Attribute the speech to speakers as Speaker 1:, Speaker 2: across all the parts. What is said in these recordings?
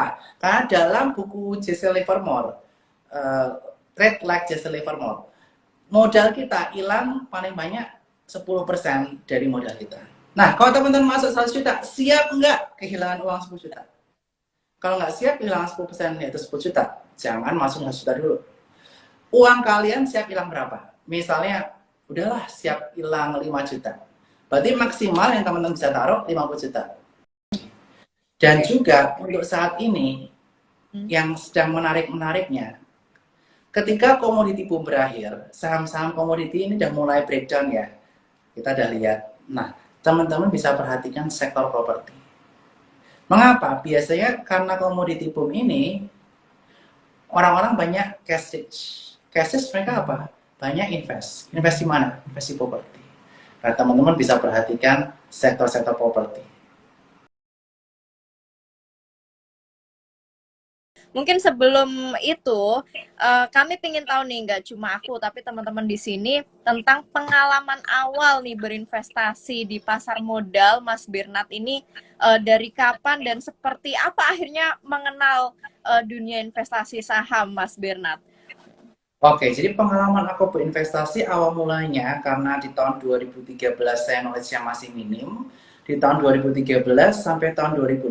Speaker 1: Kenapa? Karena dalam buku Jesse Livermore, Trade Like Jesse Livermore, modal kita hilang paling banyak 10% dari modal kita. Nah, kalau teman-teman masuk 100 juta, siap nggak kehilangan uang 10 juta? Kalau nggak siap kehilangan 10% yaitu 10 juta, jangan masuk 100 juta dulu. Uang kalian siap hilang berapa? Misalnya, udahlah siap hilang 5 juta. Berarti maksimal yang teman-teman bisa taruh 50 juta. Dan juga untuk saat ini, yang sedang menarik-menariknya, ketika komoditi boom berakhir, saham-saham komoditi ini udah mulai breakdown ya. Kita udah lihat. Nah, teman-teman bisa perhatikan sektor properti. Mengapa? Biasanya karena komoditi boom ini, orang-orang banyak cash rich. Cash rich mereka apa? Banyak invest. Invest di mana? Invest di properti. Nah, teman-teman bisa perhatikan sektor-sektor properti.
Speaker 2: Mungkin sebelum itu, kami ingin tahu nih, nggak cuma aku, tapi teman-teman di sini, tentang pengalaman awal nih berinvestasi di pasar modal Mas Bernard ini, dari kapan dan seperti apa akhirnya mengenal dunia investasi saham, Mas Bernard?
Speaker 1: Oke, jadi pengalaman aku berinvestasi awal mulanya karena di tahun 2013 saya knowledge-nya masih minim. Di tahun 2013 sampai tahun 2016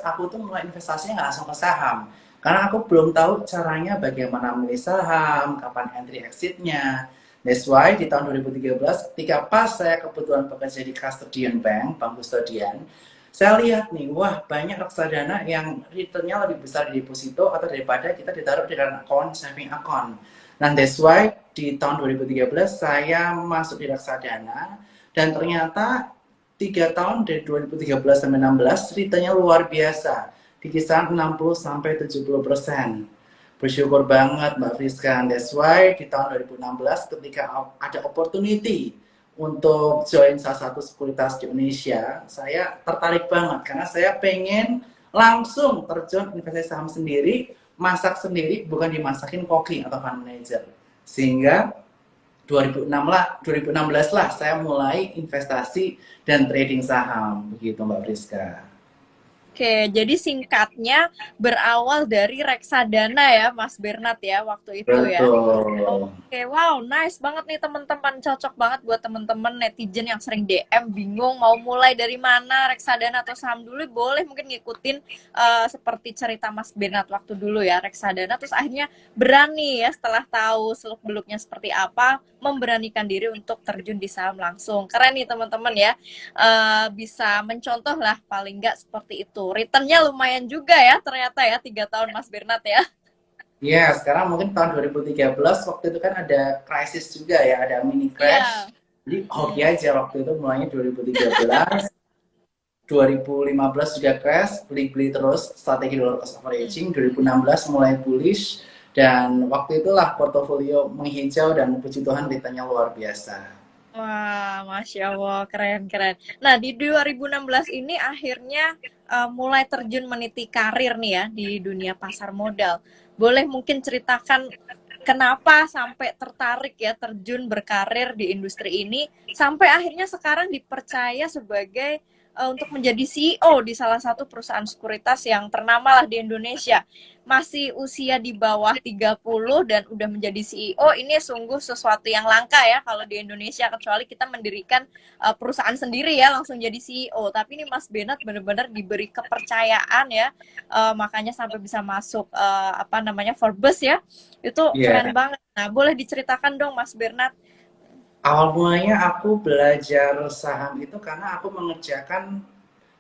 Speaker 1: aku tuh mulai investasinya nggak langsung ke saham. Karena aku belum tahu caranya bagaimana memilih saham, kapan entry exit-nya. That's why di tahun 2013 ketika pas saya kebetulan bekerja di custodian bank, bank kustodian, saya lihat nih, wah banyak reksadana yang return-nya lebih besar di deposito atau daripada kita ditaruh di account saving account. Nah, that's why di tahun 2013 saya masuk di reksadana dan ternyata 3 tahun dari 2013 sampai 16 ceritanya luar biasa di kisaran 60 sampai 70%. Bersyukur banget Mbak Friska. That's why di tahun 2016 ketika ada opportunity untuk join salah satu sekuritas di Indonesia, saya tertarik banget karena saya pengen langsung terjun investasi saham sendiri, masak sendiri, bukan dimasakin koki atau fund manager. Sehingga 2016 lah saya mulai investasi dan trading saham, begitu Mbak Friska.
Speaker 2: Oke, jadi singkatnya berawal dari reksadana ya, Mas Bernard ya, waktu itu ya.
Speaker 1: Betul.
Speaker 2: Oke, wow, nice banget nih teman-teman, cocok banget buat teman-teman netizen yang sering DM bingung mau mulai dari mana, reksadana atau saham dulu, boleh mungkin ngikutin seperti cerita Mas Bernard waktu dulu ya, reksadana, terus akhirnya berani ya setelah tahu seluk-beluknya seperti apa, memberanikan diri untuk terjun di saham langsung. Keren nih teman-teman ya, bisa mencontoh lah paling nggak seperti itu. Returnnya lumayan juga ya ternyata ya, 3 tahun Mas Bernard ya.
Speaker 1: Ya, sekarang mungkin tahun 2013 waktu itu kan ada krisis juga ya, ada mini crash.
Speaker 2: Iya.
Speaker 1: Jadi hoki aja waktu itu mulainya 2013, 2015 juga crash, beli-beli terus strategi dollar cost averaging, 2016 mulai bullish dan waktu itulah portofolio menghijau dan puji Tuhan returnnya luar biasa.
Speaker 2: Wah, Masya Allah, keren-keren. Nah, di 2016 ini akhirnya mulai terjun meniti karir nih ya di dunia pasar modal. Boleh mungkin ceritakan kenapa sampai tertarik ya terjun berkarir di industri ini, sampai akhirnya sekarang dipercaya sebagai untuk menjadi CEO di salah satu perusahaan sekuritas yang ternama lah di Indonesia. Masih usia di bawah 30 dan udah menjadi CEO, ini sungguh sesuatu yang langka ya kalau di Indonesia, kecuali kita mendirikan perusahaan sendiri ya langsung jadi CEO. Tapi ini Mas Bernard benar-benar diberi kepercayaan ya, makanya sampai bisa masuk apa namanya Forbes ya, itu keren
Speaker 1: Iya.
Speaker 2: banget. Nah, boleh diceritakan dong Mas Bernard?
Speaker 1: Awal mulanya aku belajar saham itu karena aku mengerjakan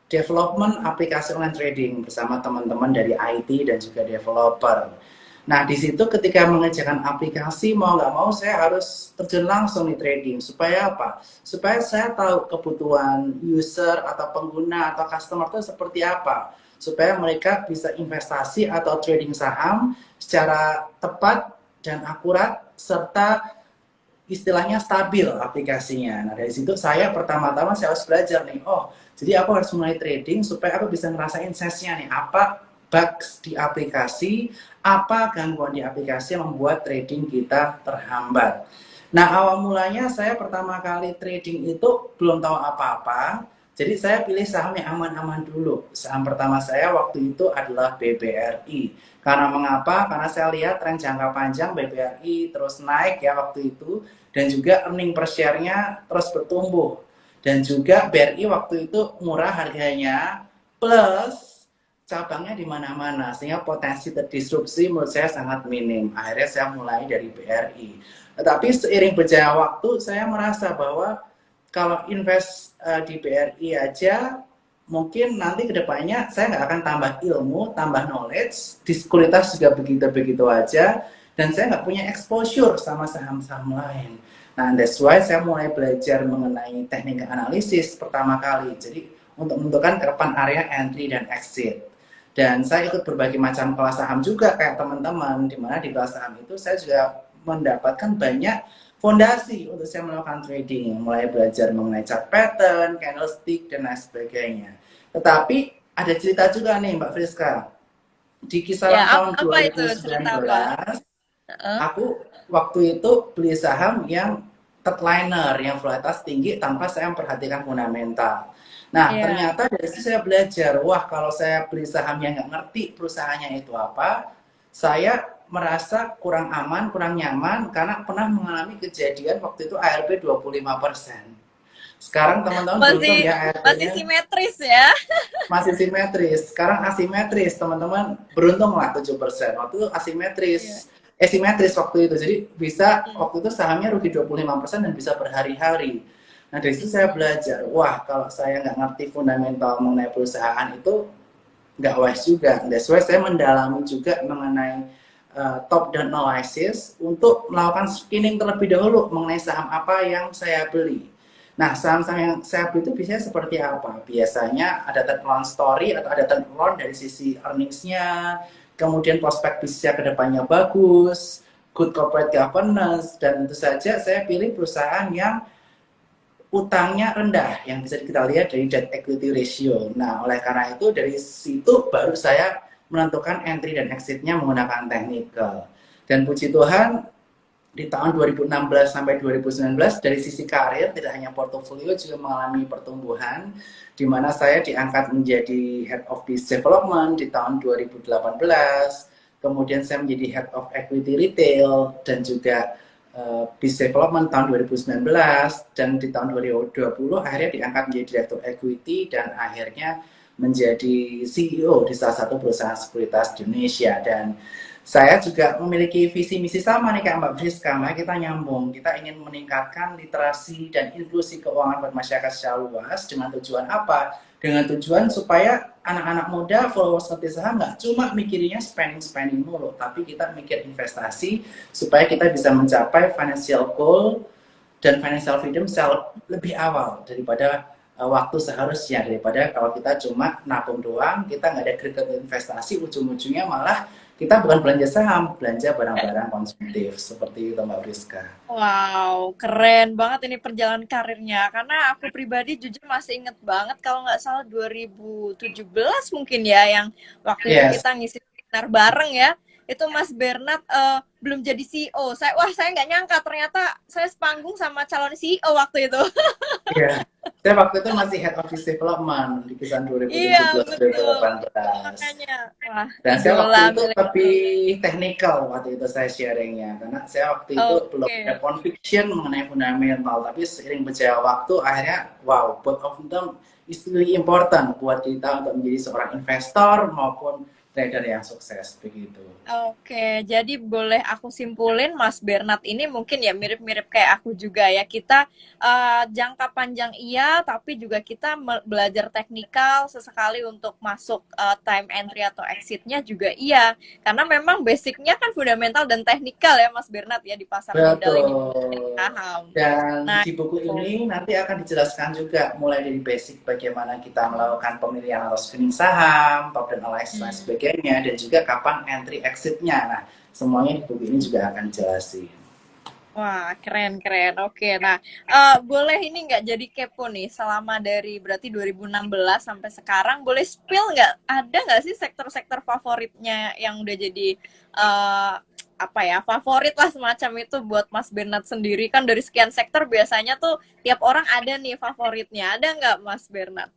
Speaker 1: development aplikasi online trading bersama teman-teman dari IT dan juga developer. Nah, di situ ketika mengerjakan aplikasi, mau nggak mau saya harus terjun langsung di trading. Supaya apa? Supaya saya tahu kebutuhan user atau pengguna atau customer itu seperti apa. Supaya mereka bisa investasi atau trading saham secara tepat dan akurat, serta istilahnya stabil aplikasinya. Nah, dari situ saya pertama-tama saya harus belajar nih. Oh, jadi aku harus mulai trading supaya aku bisa ngerasain sensenya nih. Apa bugs di aplikasi, apa gangguan di aplikasi yang membuat trading kita terhambat. Nah, awal mulanya saya pertama kali trading itu belum tahu apa-apa. Jadi saya pilih saham yang aman-aman dulu. Saham pertama saya waktu itu adalah BBRI. Karena mengapa? Karena saya lihat tren jangka panjang BBRI terus naik ya waktu itu, dan juga earning per share-nya terus bertumbuh. Dan juga BRI waktu itu murah harganya, plus cabangnya di mana-mana, sehingga potensi terdisrupsi menurut saya sangat minim. Akhirnya saya mulai dari BRI. Tetapi seiring berjalannya waktu, saya merasa bahwa kalau invest di BRI aja, mungkin nanti kedepannya saya nggak akan tambah ilmu, tambah knowledge, diskualitas juga begitu-begitu aja, dan saya nggak punya exposure sama saham-saham lain. Nah, that's why saya mulai belajar mengenai teknik analisis pertama kali. Jadi, untuk menentukan kapan area entry dan exit. Dan saya ikut berbagai macam kelas saham juga kayak teman-teman, di mana di kelas saham itu saya juga mendapatkan banyak fondasi untuk saya melakukan trading, mulai belajar mengenai chart pattern, candlestick, dan lain sebagainya. Tetapi ada cerita juga nih Mbak Friska. Di kisaran
Speaker 2: Ya,
Speaker 1: tahun
Speaker 2: apa itu cerita apa?
Speaker 1: 2019, aku waktu itu beli saham yang third-liner, yang volatilitas tinggi tanpa saya memperhatikan fundamental. Nah,
Speaker 2: Iya.
Speaker 1: ternyata dari situ saya belajar, wah kalau saya beli saham yang nggak ngerti perusahaannya itu apa, saya merasa kurang aman, kurang nyaman, karena pernah mengalami kejadian waktu itu ARB 25%. Sekarang teman-teman beruntung
Speaker 2: Masih
Speaker 1: ya
Speaker 2: masih
Speaker 1: ARB-nya
Speaker 2: simetris ya.
Speaker 1: masih simetris. Sekarang asimetris, teman-teman beruntung lah 7%. Waktu itu
Speaker 2: Iya.
Speaker 1: asimetris, simetris waktu itu. Jadi bisa
Speaker 2: Hmm.
Speaker 1: waktu itu sahamnya rugi 25% dan bisa berhari-hari. Nah dari situ saya belajar, wah kalau saya nggak ngerti fundamental mengenai perusahaan itu nggak wise juga. That's why saya mendalami juga mengenai top down analysis untuk melakukan screening terlebih dahulu mengenai saham apa yang saya beli. Nah, saham-saham yang saya beli itu biasanya seperti apa? Biasanya ada turnaround story atau ada turnaround dari sisi earnings-nya, kemudian prospek bisnisnya ke depannya bagus, good corporate governance, dan tentu saja saya pilih perusahaan yang utangnya rendah, yang bisa kita lihat dari debt equity ratio. Nah, oleh karena itu dari situ baru saya menentukan entry dan exitnya menggunakan technical. Dan puji Tuhan di tahun 2016 sampai 2019 dari sisi karir tidak hanya portofolio juga mengalami pertumbuhan, di mana saya diangkat menjadi head of business development di tahun 2018, kemudian saya menjadi head of equity retail dan juga business development tahun 2019, dan di tahun 2020 akhirnya diangkat menjadi direktur equity dan akhirnya menjadi CEO di salah satu perusahaan sekuritas di Indonesia. Dan saya juga memiliki visi misi sama nih kayak Mbak Friska, karena kita nyambung. Kita ingin meningkatkan literasi dan inklusi keuangan buat masyarakat secara luas dengan tujuan apa? Dengan tujuan supaya anak-anak muda followers ngerti saham nggak cuma mikirnya spending mulu, tapi kita mikir investasi supaya kita bisa mencapai financial goal dan financial freedom secara lebih awal daripada waktu seharusnya, daripada kalau kita cuma nabung doang, kita nggak ada greget investasi, ujung-ujungnya malah kita bukan belanja saham, belanja barang-barang konsumtif. Seperti itu Mbak Friska.
Speaker 2: Wow, keren banget ini perjalanan karirnya. Karena aku pribadi jujur masih inget banget kalau nggak salah 2017 mungkin ya, yang waktu itu
Speaker 1: Yes.
Speaker 2: kita ngisi seminar bareng ya. Itu Mas Bernard belum jadi CEO. Saya nggak nyangka ternyata saya sepanggung sama calon CEO waktu itu.
Speaker 1: Iya. Saya waktu itu masih head of business development di kisaran
Speaker 2: Iya, betul.
Speaker 1: 2017-2018.
Speaker 2: Makanya, wah,
Speaker 1: Dan saya waktu
Speaker 2: idola
Speaker 1: itu lebih technical waktu itu saya sharingnya, karena saya waktu itu belum
Speaker 2: Oke.
Speaker 1: ada conviction mengenai fundamental, tapi seiring berjalan waktu akhirnya wow, both of them is really important buat kita untuk menjadi seorang investor maupun trader yang sukses begitu.
Speaker 2: Oke, jadi boleh aku simpulin Mas Bernard ini mungkin ya mirip-mirip kayak aku juga ya. Kita jangka panjang iya, tapi juga kita belajar teknikal sesekali untuk masuk time entry atau exitnya juga iya. Karena memang basicnya kan fundamental dan teknikal ya Mas Bernard ya di pasar modal ini
Speaker 1: Betul.
Speaker 2: paham.
Speaker 1: Dan
Speaker 2: Nah,
Speaker 1: di buku
Speaker 2: itu.
Speaker 1: ini nanti akan dijelaskan juga mulai dari basic bagaimana kita melakukan pemilihan atau screening saham, top dan analysis dan
Speaker 2: Hmm.
Speaker 1: sebagainya, dan juga kapan entry exitnya. Nah, semuanya di buku ini juga akan jelasin.
Speaker 2: Wah, keren-keren. Oke, nah boleh ini nggak jadi kepo nih, selama dari berarti 2016 sampai sekarang, boleh spill nggak, ada nggak sih sektor-sektor favoritnya yang udah jadi apa ya, favorit lah semacam itu buat Mas Bernard sendiri? Kan dari sekian sektor biasanya tuh tiap orang ada nih favoritnya. Ada nggak Mas Bernard?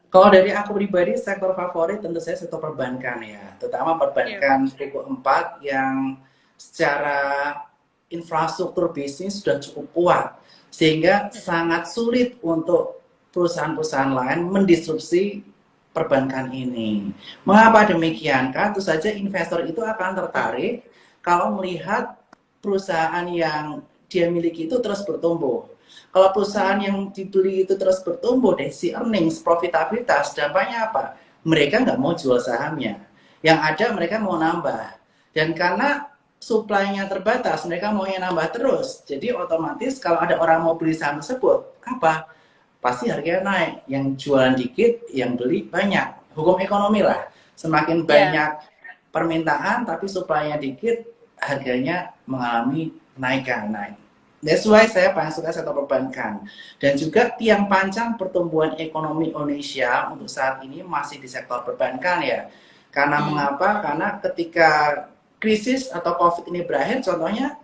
Speaker 1: Kalau dari aku pribadi, sektor favorit tentu saya sektor perbankan ya, terutama
Speaker 2: Oke.
Speaker 1: perbankan buku 4 yang secara infrastruktur bisnis sudah cukup kuat, sehingga sangat sulit untuk perusahaan-perusahaan lain mendisrupsi perbankan ini. Mengapa demikian? Karena tentu saja investor itu akan tertarik kalau melihat perusahaan yang dia miliki itu terus bertumbuh. Kalau perusahaan yang dibeli itu terus bertumbuh dari si earnings, profitabilitas, dampaknya apa? Mereka nggak mau jual sahamnya. Yang ada mereka mau nambah. Dan karena supply-nya terbatas, mereka maunya nambah terus. Jadi otomatis kalau ada orang mau beli saham tersebut, apa? Pasti harganya naik. Yang jualan dikit, yang beli banyak. Hukum ekonomi lah. Semakin
Speaker 2: Ya.
Speaker 1: banyak permintaan tapi supply-nya dikit, harganya mengalami kenaikan. That's why saya paling suka sektor perbankan. Dan juga tiang panjang pertumbuhan ekonomi Indonesia untuk saat ini masih di sektor perbankan ya. Karena mengapa? Karena ketika krisis atau COVID ini berakhir, contohnya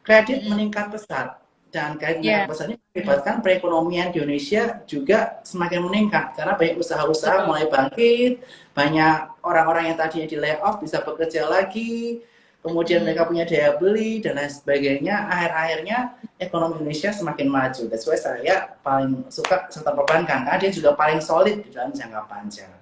Speaker 1: kredit meningkat pesat. Dan kredit meningkat
Speaker 2: Ya,
Speaker 1: pesat ini mengakibatkan perekonomian di Indonesia juga semakin meningkat. Karena banyak usaha-usaha
Speaker 2: betul.
Speaker 1: mulai bangkit, banyak orang-orang yang tadinya di layoff bisa bekerja lagi, kemudian mereka punya daya beli dan lain sebagainya. Akhir-akhirnya ekonomi Indonesia semakin maju. That's why saya paling suka sektor perbankan karena dia juga paling solid di dalam jangka panjang.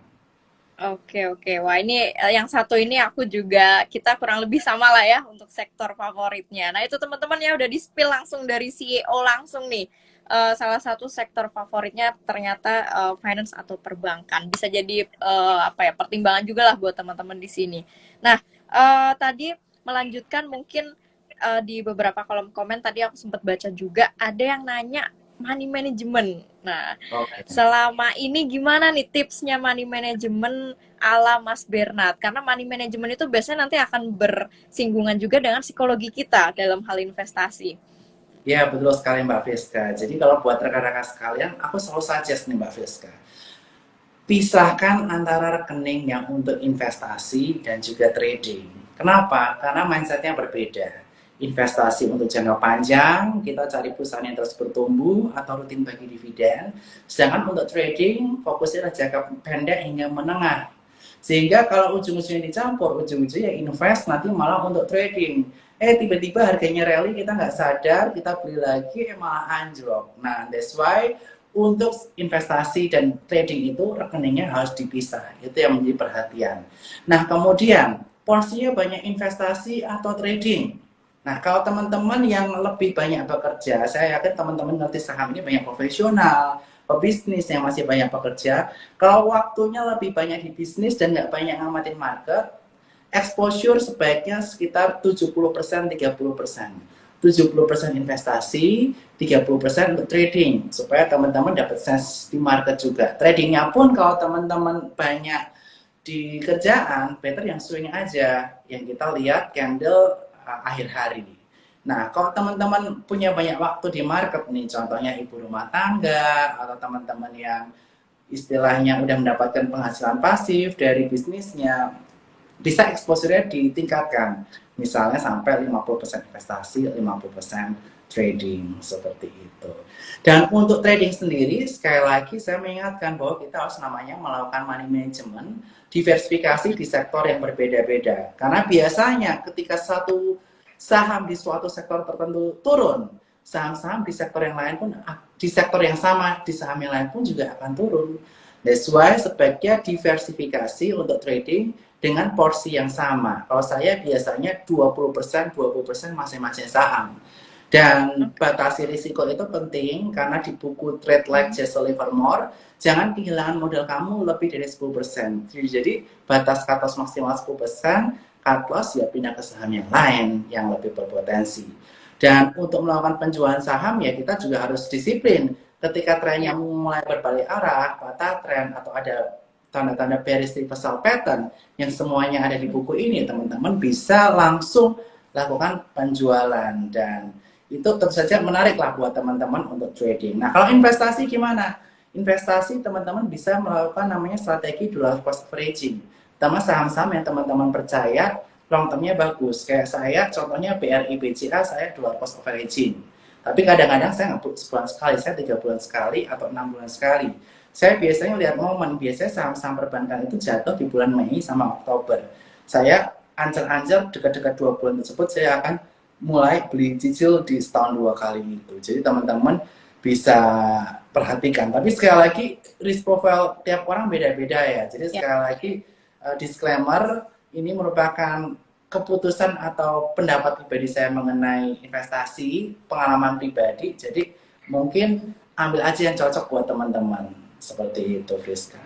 Speaker 2: Oke, oke. Wah, ini yang satu ini aku juga, kita kurang lebih sama lah ya untuk sektor favoritnya. Nah, itu teman-teman ya udah di-spill langsung dari CEO langsung nih. Salah satu sektor favoritnya ternyata finance atau perbankan. Bisa jadi apa ya, pertimbangan juga lah buat teman-teman di sini. Nah, tadi melanjutkan mungkin di beberapa kolom komen tadi aku sempat baca juga ada yang nanya money management. Nah,
Speaker 1: Oke.
Speaker 2: selama ini gimana nih tipsnya money management ala Mas Bernard? Karena money management itu biasanya nanti akan bersinggungan juga dengan psikologi kita dalam hal investasi.
Speaker 1: Ya, betul sekali Mbak Friska. Jadi kalau buat rekan-rekan sekalian, aku selalu suggest nih Mbak Friska. Pisahkan antara rekening yang untuk investasi dan juga trading. Kenapa? Karena mindsetnya berbeda. Investasi untuk jangka panjang, kita cari perusahaan yang terus bertumbuh atau rutin bagi dividen. Sedangkan untuk trading, fokusnya adalah jangka pendek hingga menengah. Sehingga kalau ujung-ujungnya dicampur, ujung-ujungnya invest nanti malah untuk trading. Tiba-tiba harganya rally, kita nggak sadar, kita beli lagi, malah anjlok. Nah, that's why untuk investasi dan trading itu rekeningnya harus dipisah. Itu yang menjadi perhatian. Nah, kemudian porsinya banyak investasi atau trading. Nah, kalau teman-teman yang lebih banyak bekerja, saya yakin teman-teman ngerti saham ini banyak profesional, pebisnis yang masih banyak bekerja. Kalau waktunya lebih banyak di bisnis dan nggak banyak ngamatin market, exposure sebaiknya sekitar 70%, 30%. 70% investasi, 30% untuk trading supaya teman-teman dapat sense di market juga. Tradingnya pun kalau teman-teman banyak di kerjaan, better yang swing aja, yang kita lihat candle akhir hari. Nah, kalau teman-teman punya banyak waktu di market nih, contohnya ibu rumah tangga atau teman-teman yang istilahnya udah mendapatkan penghasilan pasif dari bisnisnya, bisa exposure-nya ditingkatkan. Misalnya sampai 50% investasi, 50% trading, seperti itu. Dan untuk trading sendiri, sekali lagi saya mengingatkan bahwa kita harus namanya melakukan money management, diversifikasi di sektor yang berbeda-beda. Karena biasanya ketika satu saham di suatu sektor tertentu turun, saham-saham di sektor yang lain pun, di sektor yang sama, di saham yang lain pun juga akan turun. That's why sebaiknya diversifikasi untuk trading dengan porsi yang sama. Kalau saya biasanya 20%, 20% masing-masing saham. Dan batasi risiko itu penting karena di buku Trade Like Jesse Livermore, jangan kehilangan modal kamu lebih dari 10%. Jadi batas cut loss maksimal 10%, cut loss ya pindah ke saham yang lain yang lebih berpotensi. Dan untuk melakukan penjualan saham ya kita juga harus disiplin. Ketika trennya mulai berbalik arah, patah tren atau ada tanda-tanda bearish reversal pattern yang semuanya ada di buku ini, teman-teman bisa langsung lakukan penjualan dan itu tentu saja menarik lah buat teman-teman untuk trading. Nah, kalau investasi gimana? Investasi teman-teman bisa melakukan namanya strategi dollar cost averaging. Pertama saham-saham yang teman-teman percaya long termnya bagus. Kayak saya, contohnya BRI BCA, saya dual cost averaging. Tapi kadang-kadang saya nggak sebulan sekali, saya 3 bulan sekali atau 6 bulan sekali. Saya biasanya lihat momen, biasanya saham-saham perbankan itu jatuh di bulan Mei sama Oktober. Saya ancer-ancer dekat-dekat 2 bulan tersebut, saya akan mulai beli cicil di setahun 2 kali itu. Jadi teman-teman bisa perhatikan. Tapi sekali lagi risk profile tiap orang beda-beda ya. Jadi sekali lagi disclaimer, ini merupakan keputusan atau pendapat pribadi saya mengenai investasi, pengalaman pribadi. Jadi mungkin ambil aja yang cocok buat teman-teman. Seperti itu, Friska.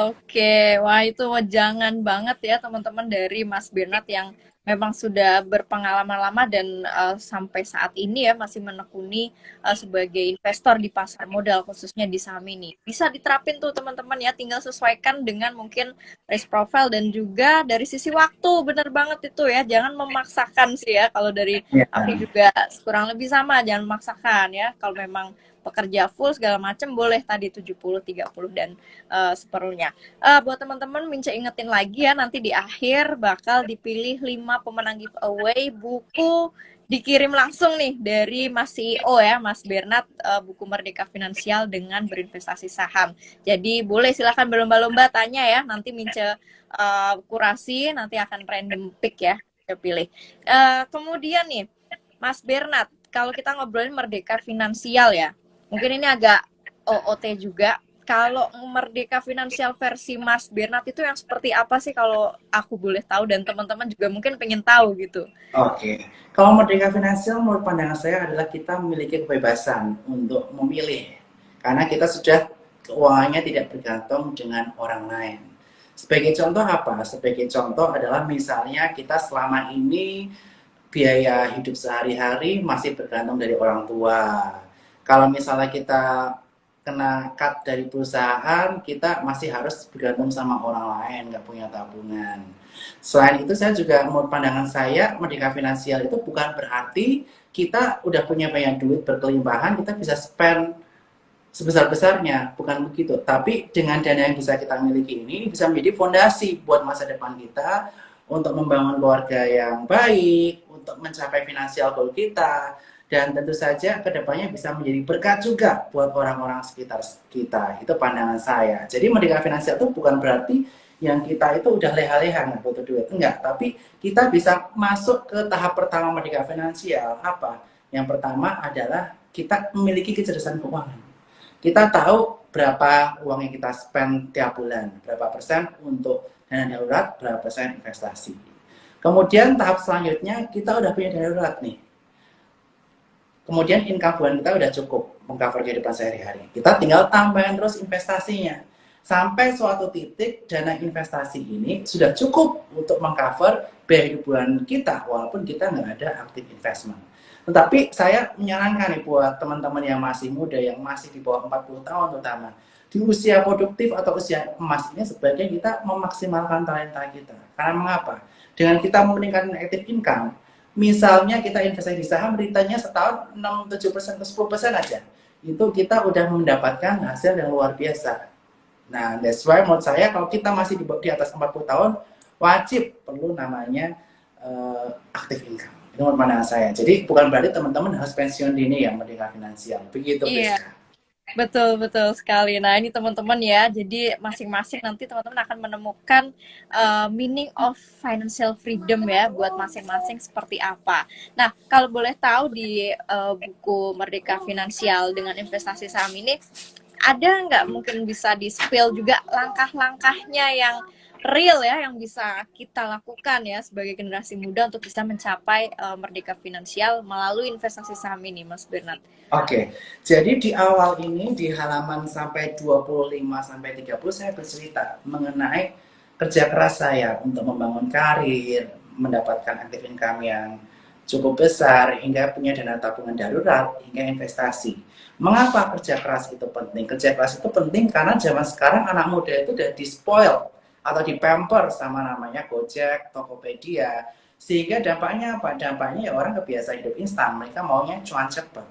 Speaker 2: Oke, wah itu jangan banget ya teman-teman dari Mas Bernard yang memang sudah berpengalaman lama dan sampai saat ini ya masih menekuni sebagai investor di pasar modal khususnya di saham ini. Bisa diterapin tuh teman-teman ya, tinggal sesuaikan dengan mungkin risk profile dan juga dari sisi waktu, bener banget itu ya, jangan memaksakan sih ya, kalau dari Afri juga kurang lebih sama, jangan memaksakan ya, kalau memang pekerja full segala macam boleh tadi 70 30 dan seperlunya. Buat teman-teman Mince ingetin lagi ya, nanti di akhir bakal dipilih 5 pemenang giveaway buku dikirim langsung nih dari Mas CEO ya, Mas Bernard, buku Merdeka Finansial dengan Berinvestasi Saham. Jadi boleh silahkan berlomba-lomba tanya ya, nanti Mince kurasi, nanti akan random pick ya, kita pilih. Kemudian nih, Mas Bernard, kalau kita ngobrolin Merdeka Finansial ya, mungkin ini agak OOT juga. Kalau Merdeka Finansial versi Mas Bernard itu yang seperti apa sih, kalau aku boleh tahu dan teman-teman juga mungkin pengen tahu gitu.
Speaker 1: Oke. Kalau Merdeka Finansial menurut pandangan saya adalah kita memiliki kebebasan untuk memilih. Karena kita sudah keuangannya tidak bergantung dengan orang lain. Sebagai contoh apa? Sebagai contoh adalah misalnya kita selama ini biaya hidup sehari-hari masih bergantung dari orang tua. Kalau misalnya kita kena cut dari perusahaan, kita masih harus bergantung sama orang lain, nggak punya tabungan. Selain itu, saya juga, menurut pandangan saya, Merdeka Finansial itu bukan berarti kita udah punya banyak duit berkelimpahan, kita bisa spend sebesar-besarnya, bukan begitu. Tapi dengan dana yang bisa kita miliki ini bisa menjadi fondasi buat masa depan kita, untuk membangun keluarga yang baik, untuk mencapai finansial goal kita, dan tentu saja kedepannya bisa menjadi berkat juga buat orang-orang sekitar kita. Itu pandangan saya. Jadi Merdeka Finansial itu bukan berarti yang kita itu udah leha-leha nggak butuh duit, enggak. Tapi kita bisa masuk ke tahap pertama Merdeka Finansial. Apa? Yang pertama adalah kita memiliki kecerdasan keuangan. Kita tahu berapa uang yang kita spend tiap bulan, berapa persen untuk dana darurat, berapa persen investasi. Kemudian tahap selanjutnya kita udah punya dana darurat nih. Kemudian income bulan kita udah cukup mengcover kehidupan sehari-hari. Kita tinggal tambahin terus investasinya. Sampai suatu titik dana investasi ini sudah cukup untuk mengcover biaya hidup bulan kita, walaupun kita nggak ada active investment. Tetapi saya menyarankan nih buat teman-teman yang masih muda, yang masih di bawah 40 tahun terutama, di usia produktif atau usia emas ini sebaiknya kita memaksimalkan talenta kita. Karena mengapa? Dengan kita meningkatkan active income, misalnya kita investasi di saham, returnnya setahun 6-7% ke 10% aja, itu kita udah mendapatkan hasil yang luar biasa. Nah, that's why menurut saya kalau kita masih di atas 40 tahun, wajib perlu namanya active income. Itu menurut pandangan saya. Jadi bukan berarti teman-teman harus pensiun dini ya Merdeka Finansial. Begitu, Priska.
Speaker 2: Betul, betul sekali. Nah, ini teman-teman ya, jadi masing-masing nanti teman-teman akan menemukan meaning of financial freedom ya, buat masing-masing seperti apa. Nah, kalau boleh tahu di buku Merdeka Finansial dengan investasi saham ini, ada nggak mungkin bisa di-spill juga langkah-langkahnya yang real ya, yang bisa kita lakukan ya sebagai generasi muda untuk bisa mencapai merdeka finansial melalui investasi saham ini, Mas Bernard?
Speaker 1: Oke, jadi di awal ini di halaman sampai 25-30 saya bercerita mengenai kerja keras saya untuk membangun karir, mendapatkan active income yang cukup besar, hingga punya dana tabungan darurat, hingga investasi. Mengapa kerja keras itu penting? Kerja keras itu penting karena zaman sekarang anak muda itu udah di-spoil atau di-pamper sama namanya Gojek, Tokopedia, sehingga dampaknya apa? Dampaknya ya orang kebiasaan hidup instan, mereka maunya cuan cepat.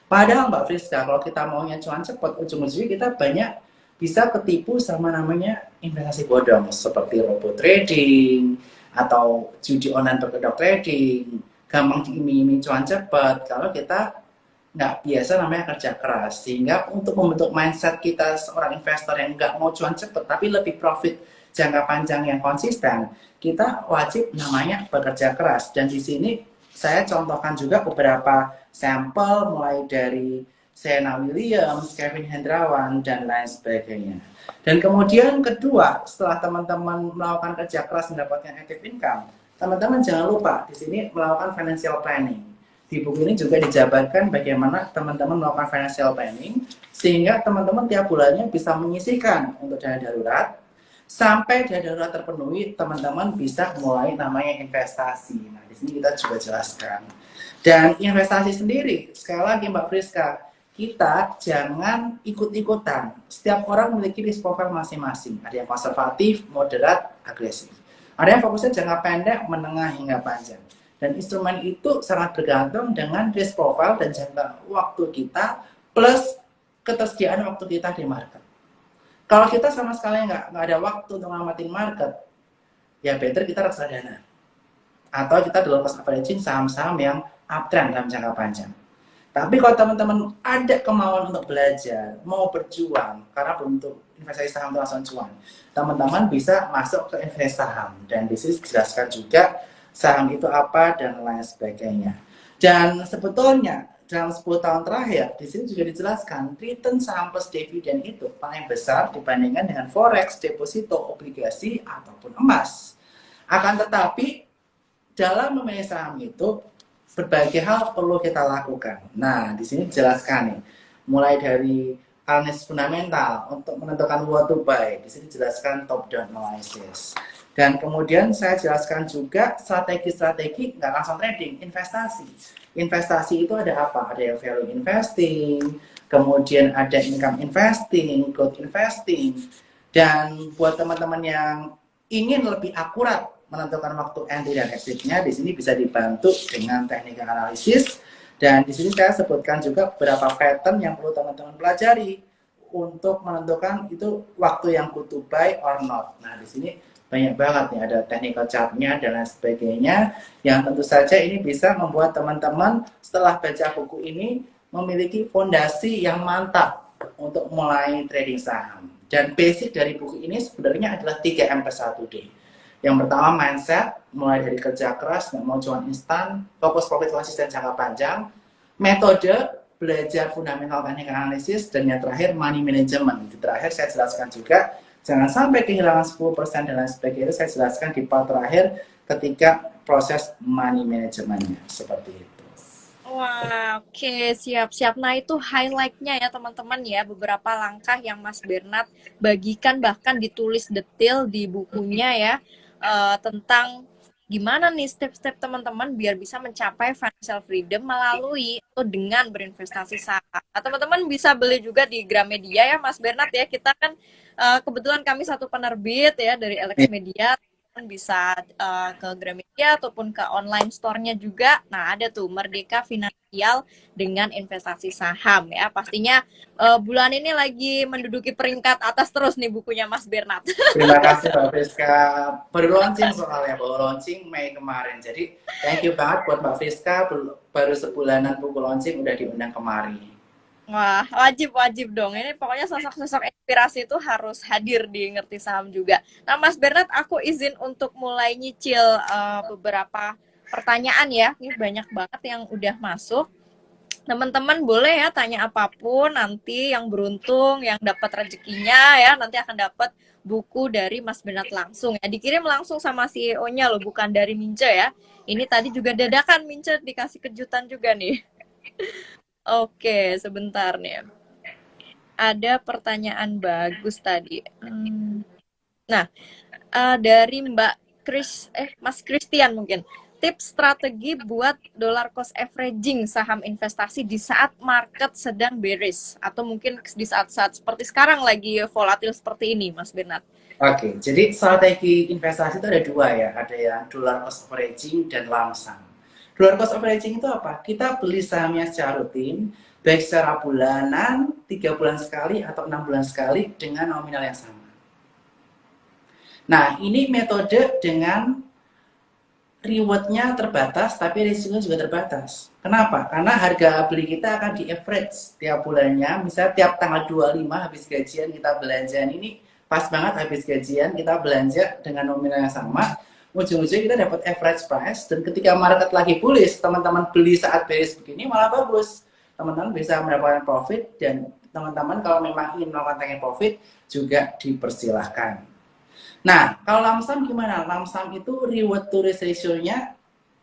Speaker 1: Padahal Mbak Friska, kalau kita maunya cuan cepat, ujung-ujungnya kita banyak bisa ketipu sama namanya investasi bodong, seperti robot trading, atau judi online berkedok trading, gampang diiming-iming cuan cepat kalau kita nggak biasa namanya kerja keras. Sehingga untuk membentuk mindset kita seorang investor yang nggak mau cuan cepat tapi lebih profit jangka panjang yang konsisten, kita wajib namanya bekerja keras. Dan di sini saya contohkan juga beberapa sampel mulai dari Serena Williams, Kevin Hendrawan, dan lain sebagainya. Dan kemudian kedua, setelah teman-teman melakukan kerja keras mendapatkan active income, teman-teman jangan lupa di sini melakukan financial planning. Di buku ini juga dijabarkan bagaimana teman-teman melakukan financial planning sehingga teman-teman tiap bulannya bisa menyisihkan untuk dana darurat. Sampai dana darurat terpenuhi, teman-teman bisa mulai namanya investasi. Nah, di sini kita juga jelaskan. Dan investasi sendiri, sekali lagi Mbak Friska, kita jangan ikut-ikutan. Setiap orang memiliki risk profile masing-masing. Ada yang konservatif, moderat, agresif. Ada yang fokusnya jangka pendek, menengah, hingga panjang. Dan instrumen itu sangat bergantung dengan risk profile dan jangka waktu kita plus ketersediaan waktu kita di market. Kalau kita sama sekali nggak ada waktu untuk ngamatin market, ya better kita reksadana. Atau kita dollar cost averaging saham-saham yang uptrend dalam jangka panjang. Tapi kalau teman-teman ada kemauan untuk belajar, mau berjuang, karena bentuk investasi saham itu langsung cuan, teman-teman bisa masuk ke investasi saham. Dan di sini dijelaskan juga saham itu apa dan lain sebagainya. Dan sebetulnya dalam 10 tahun terakhir, di sini juga dijelaskan return saham plus dividen itu paling besar dibandingkan dengan forex, deposito, obligasi, ataupun emas. Akan tetapi, dalam memilih saham itu, berbagai hal perlu kita lakukan. Nah, di sini dijelaskan nih, mulai dari analis fundamental untuk menentukan what to buy. Di sini dijelaskan top down analysis. Dan kemudian saya jelaskan juga strategi-strategi nggak langsung trading, investasi. Investasi itu ada apa? Ada yang value investing, kemudian ada income investing, growth investing. Dan buat teman-teman yang ingin lebih akurat menentukan waktu entry dan exit-nya, di sini bisa dibantu dengan teknik analisis. Dan di sini saya sebutkan juga beberapa pattern yang perlu teman-teman pelajari untuk menentukan itu waktu yang good to buy or not. Nah, di sini banyak banget nih, ada technical chart-nya dan lain sebagainya, yang tentu saja ini bisa membuat teman-teman setelah baca buku ini memiliki fondasi yang mantap untuk mulai trading saham. Dan basic dari buku ini sebenarnya adalah 3M+1D. Yang pertama mindset, mulai dari kerja keras, nggak mau cuan instan, fokus profit konsisten jangka panjang, metode belajar fundamental teknik analisis, dan yang terakhir money management. Di terakhir saya jelaskan juga jangan sampai kehilangan 10% dan lain sebagainya. Saya jelaskan di part terakhir ketika proses money managementnya seperti itu.
Speaker 2: Wah, oke, siap-siap. Nah, itu highlight-nya ya, teman-teman ya. Beberapa langkah yang Mas Bernard bagikan, bahkan ditulis detail di bukunya ya, tentang gimana nih step-step teman-teman biar bisa mencapai financial freedom melalui atau dengan berinvestasi saham. Nah, teman-teman bisa beli juga di Gramedia ya, Mas Bernard ya. Kita kan kebetulan kami satu penerbit ya dari Alex Media. Bisa ke Gramedia ataupun ke online store-nya juga. Nah, ada tuh Merdeka Finansial dengan investasi saham ya. Pastinya bulan ini lagi menduduki peringkat atas terus nih bukunya Mas Bernard.
Speaker 1: Terima kasih Mbak Friska. Baru launching soalnya, baru launching Mei kemarin. Jadi thank you banget buat Mbak Friska, baru sebulanan buku launching udah diundang kemari.
Speaker 2: Wah, wajib dong. Ini pokoknya sosok-sosok inspirasi itu harus hadir di Ngerti Saham juga. Nah, Mas Bernard, aku izin untuk mulai nyicil beberapa pertanyaan ya. Ini banyak banget yang udah masuk. Teman-teman boleh ya tanya apapun, nanti yang beruntung, yang dapat rezekinya ya, nanti akan dapat buku dari Mas Bernard langsung ya. Dikirim langsung sama CEO-nya loh, bukan dari Mince ya. Ini tadi juga dadakan Mince dikasih kejutan juga nih. Oke, sebentar nih. Ada pertanyaan bagus tadi. Nah, dari Mas Christian mungkin. Tips strategi buat dollar cost averaging saham investasi di saat market sedang bearish atau mungkin di saat-saat seperti sekarang lagi volatil seperti ini, Mas Bernard.
Speaker 1: Oke, jadi strategi investasi itu ada dua ya, ada yang dollar cost averaging dan lump sum. Dollar cost averaging itu apa? Kita beli sahamnya secara rutin, baik secara bulanan, 3 bulan sekali, atau 6 bulan sekali dengan nominal yang sama. Nah, ini metode dengan rewardnya terbatas, tapi risikonya juga terbatas. Kenapa? Karena harga beli kita akan di average tiap bulannya. Misalnya tiap tanggal 25 habis gajian kita belanjaan ini, pas banget habis gajian kita belanja dengan nominal yang sama, ujung-ujungnya kita dapat average price, dan ketika market lagi bullish, teman-teman beli saat bearish begini malah bagus. Teman-teman bisa mendapatkan profit, dan teman-teman kalau memang ingin melakukan taking profit juga dipersilahkan. Nah, kalau lamsam gimana? Lamsam itu reward to risk ratio-nya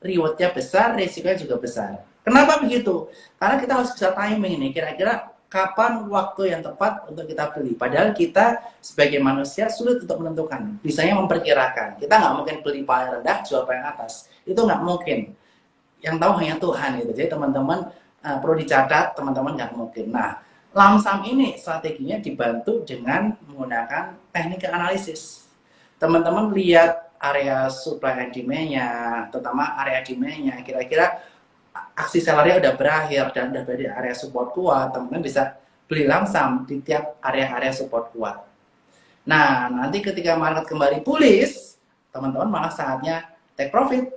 Speaker 1: rewardnya besar, risikonya juga besar. Kenapa begitu? Karena kita harus bisa timing nih, kira-kira kapan waktu yang tepat untuk kita beli. Padahal kita sebagai manusia sulit untuk menentukan, bisanya memperkirakan. Kita nggak mungkin beli paling rendah, jual paling atas. Itu nggak mungkin. Yang tahu hanya Tuhan itu. Jadi teman-teman perlu dicatat, teman-teman nggak mungkin. Nah, lamsam ini strateginya dibantu dengan menggunakan teknik analisis. Teman-teman lihat area supply and demand-nya, terutama area demand-nya, kira-kira aksi sellernya udah berakhir dan udah berada di area support kuat, teman-teman bisa beli lamsam di tiap area-area support kuat. Nah, nanti ketika market kembali bullish, teman-teman malah saatnya take profit.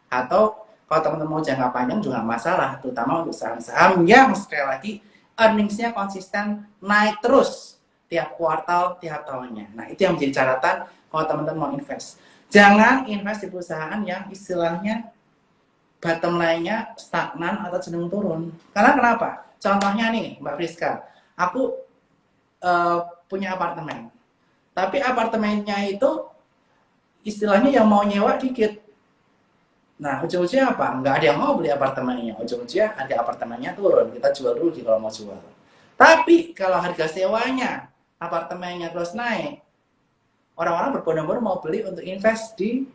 Speaker 1: Atau kalau teman-teman mau jangka panjang juga masalah, terutama untuk saham-saham yang sekali lagi earnings-nya konsisten naik terus tiap kuartal, tiap tahunnya. Nah, itu yang menjadi catatan kalau teman-teman mau invest. Jangan invest di perusahaan yang istilahnya bottom line-nya stagnan atau cenderung turun. Karena kenapa? Contohnya nih, Mbak Friska, aku punya apartemen. Tapi apartemennya itu istilahnya yang mau nyewa dikit. Nah, ujung-ujungnya apa? Nggak ada yang mau beli apartemennya. Ujung-ujungnya harga apartemennya turun. Kita jual dulu kalau mau jual. Tapi kalau harga sewanya apartemennya terus naik, orang-orang berbondong-bondong mau beli untuk invest di